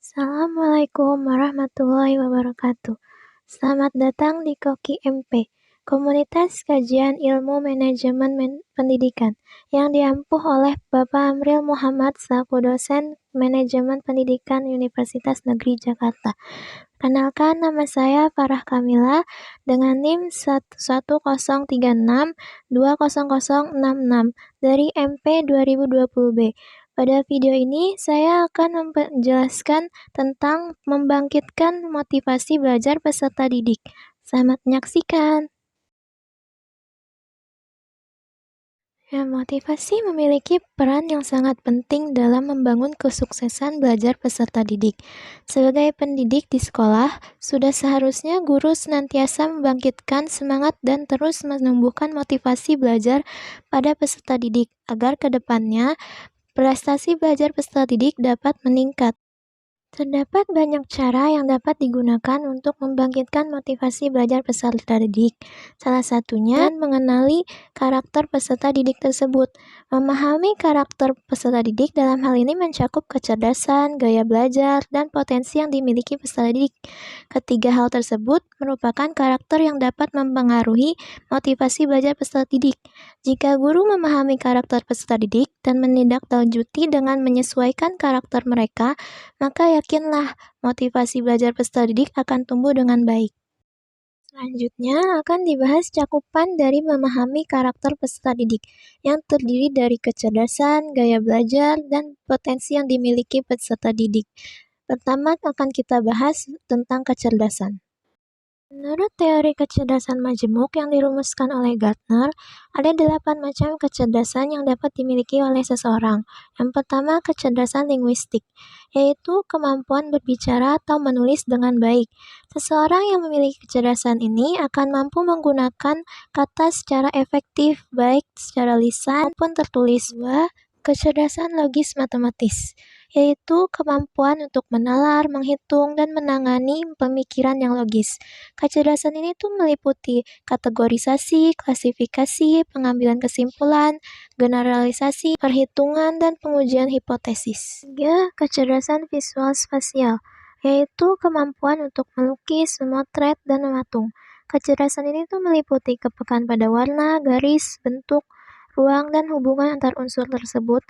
Assalamualaikum warahmatullahi wabarakatuh. Selamat datang di Koki MP, Komunitas Kajian Ilmu Manajemen Pendidikan, yang diampuh oleh Bapak Amril Muhammad selaku dosen Manajemen Pendidikan Universitas Negeri Jakarta. Kenalkan, nama saya Farah Kamila dengan NIM 11036200066 dari MP 2020B. Pada video ini, saya akan menjelaskan tentang membangkitkan motivasi belajar peserta didik. Selamat menyaksikan. Ya, motivasi memiliki peran yang sangat penting dalam membangun kesuksesan belajar peserta didik. Sebagai pendidik di sekolah, sudah seharusnya guru senantiasa membangkitkan semangat dan terus menumbuhkan motivasi belajar pada peserta didik, agar ke depannya prestasi belajar peserta didik dapat meningkat. Terdapat banyak cara yang dapat digunakan untuk membangkitkan motivasi belajar peserta didik. Salah satunya mengenali karakter peserta didik tersebut. Memahami karakter peserta didik dalam hal ini mencakup kecerdasan, gaya belajar, dan potensi yang dimiliki peserta didik. Ketiga hal tersebut merupakan karakter yang dapat mempengaruhi motivasi belajar peserta didik. Jika guru memahami karakter peserta didik dan menindaklanjuti dengan menyesuaikan karakter mereka, maka yakinlah motivasi belajar peserta didik akan tumbuh dengan baik. Selanjutnya akan dibahas cakupan dari memahami karakter peserta didik, yang terdiri dari kecerdasan, gaya belajar, dan potensi yang dimiliki peserta didik. Pertama akan kita bahas tentang kecerdasan. Menurut teori kecerdasan majemuk yang dirumuskan oleh Gartner, ada 8 macam kecerdasan yang dapat dimiliki oleh seseorang. Yang pertama, kecerdasan linguistik, yaitu kemampuan berbicara atau menulis dengan baik. Seseorang yang memiliki kecerdasan ini akan mampu menggunakan kata secara efektif, baik secara lisan maupun tertulis. Dua, kecerdasan logis matematis, yaitu kemampuan untuk menalar, menghitung, dan menangani pemikiran yang logis. Kecerdasan ini tuh meliputi kategorisasi, klasifikasi, pengambilan kesimpulan, generalisasi, perhitungan, dan pengujian hipotesis. 3. Kecerdasan visual spasial, yaitu kemampuan untuk melukis, memotret, dan mematung. Kecerdasan ini tuh meliputi kepekaan pada warna, garis, bentuk, ruang, dan hubungan antar unsur tersebut.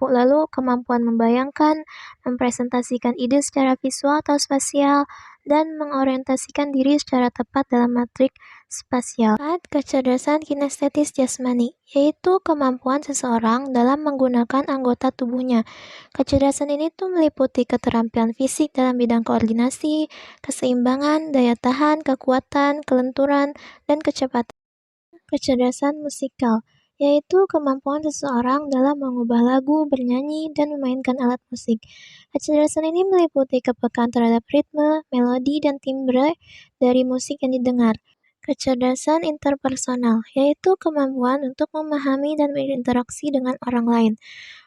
Lalu kemampuan membayangkan, mempresentasikan ide secara visual atau spasial, dan mengorientasikan diri secara tepat dalam matrik spasial. 4. Kecerdasan kinestetis jasmani, yaitu kemampuan seseorang dalam menggunakan anggota tubuhnya. Kecerdasan ini tuh meliputi keterampilan fisik dalam bidang koordinasi, keseimbangan, daya tahan, kekuatan, kelenturan, dan kecepatan. Kecerdasan musikal, yaitu kemampuan seseorang dalam mengubah lagu, bernyanyi, dan memainkan alat musik. Kecerdasan ini meliputi kepekaan terhadap ritme, melodi, dan timbre dari musik yang didengar. Kecerdasan interpersonal, yaitu kemampuan untuk memahami dan berinteraksi dengan orang lain.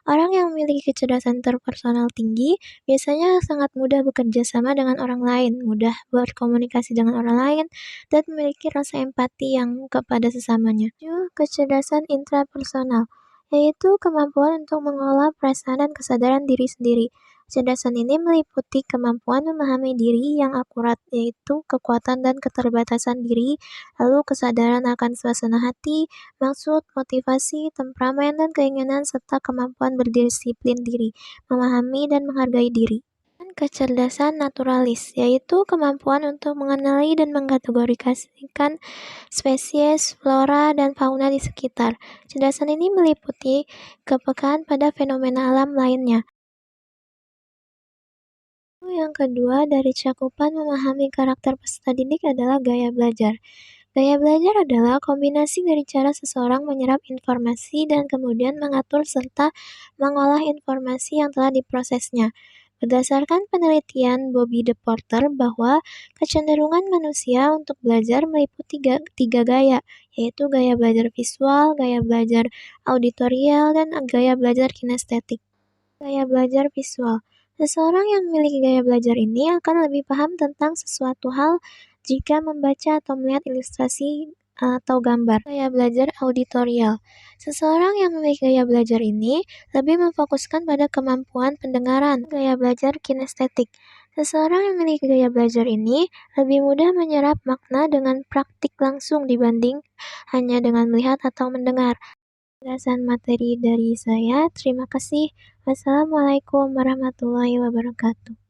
Orang yang memiliki kecerdasan interpersonal tinggi biasanya sangat mudah bekerja sama dengan orang lain, mudah berkomunikasi dengan orang lain, dan memiliki rasa empati yang kepada sesamanya. 7. Kecerdasan intrapersonal, yaitu kemampuan untuk mengolah perasaan dan kesadaran diri sendiri. Kecerdasan ini meliputi kemampuan memahami diri yang akurat, yaitu kekuatan dan keterbatasan diri, lalu kesadaran akan suasana hati, maksud, motivasi, temperamen, dan keinginan, serta kemampuan berdisiplin diri, memahami dan menghargai diri. Dan kecerdasan naturalis, yaitu kemampuan untuk mengenali dan mengkategorikan spesies, flora, dan fauna di sekitar. Kecerdasan ini meliputi kepekaan pada fenomena alam lainnya. Yang kedua dari cakupan memahami karakter peserta didik adalah gaya belajar. Gaya belajar adalah kombinasi dari cara seseorang menyerap informasi dan kemudian mengatur serta mengolah informasi yang telah diprosesnya. Berdasarkan penelitian Bobby De Porter bahwa kecenderungan manusia untuk belajar meliputi tiga gaya, yaitu gaya belajar visual, gaya belajar auditorial, dan gaya belajar kinestetik. Gaya belajar visual. Seseorang yang memiliki gaya belajar ini akan lebih paham tentang sesuatu hal jika membaca atau melihat ilustrasi atau gambar. Gaya belajar auditorial. Seseorang yang memiliki gaya belajar ini lebih memfokuskan pada kemampuan pendengaran. Gaya belajar kinestetik. Seseorang yang memiliki gaya belajar ini lebih mudah menyerap makna dengan praktik langsung dibanding hanya dengan melihat atau mendengar. Penjelasan materi dari saya, terima kasih. Wassalamualaikum warahmatullahi wabarakatuh.